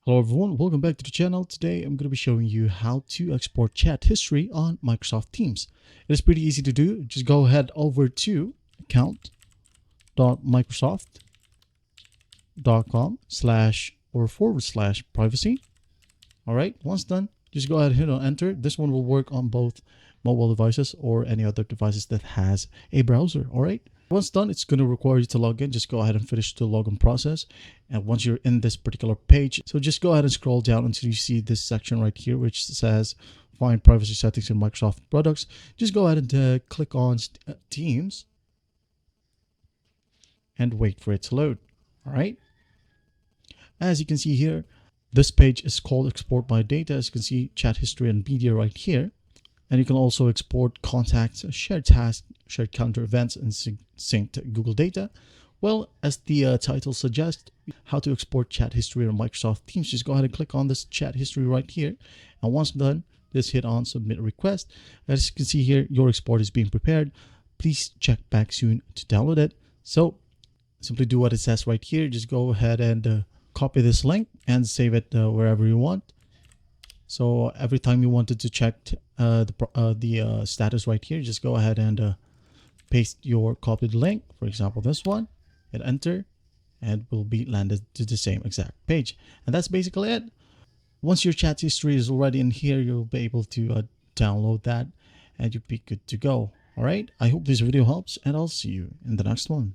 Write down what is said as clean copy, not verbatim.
Hello everyone, welcome back to the channel. Today I'm going to be showing you how to export chat history on Microsoft Teams. It is pretty easy to do. Just go ahead over to account.microsoft.com/or/privacy. All right, once done, just go ahead and hit on enter. This one will work on both mobile devices or any other devices that has a browser. All right. Once done, it's going to require you to log in. Just go ahead and finish the login process. And once you're in this particular page, so just go ahead and scroll down until you see this section right here, which says find privacy settings in Microsoft products. Just go ahead and click on Teams and wait for it to load. All right. As you can see here, this page is called export my data. As you can see, chat history and media right here. And you can also export contacts, shared tasks, shared calendar events, and synced Google data. Well, as the title suggests, how to export chat history on Microsoft Teams. Just go ahead and click on this chat history right here. And once done, just hit on submit request. As you can see here, your export is being prepared. Please check back soon to download it. So simply do what it says right here. Just go ahead and copy this link and save it wherever you want. So every time you wanted to check the status right here, just go ahead and paste your copied link. For example, this one, hit enter, and will be landed to the same exact page. And that's basically it. Once your chat history is already in here, you'll be able to download that and you'll be good to go. All right. I hope this video helps, and I'll see you in the next one.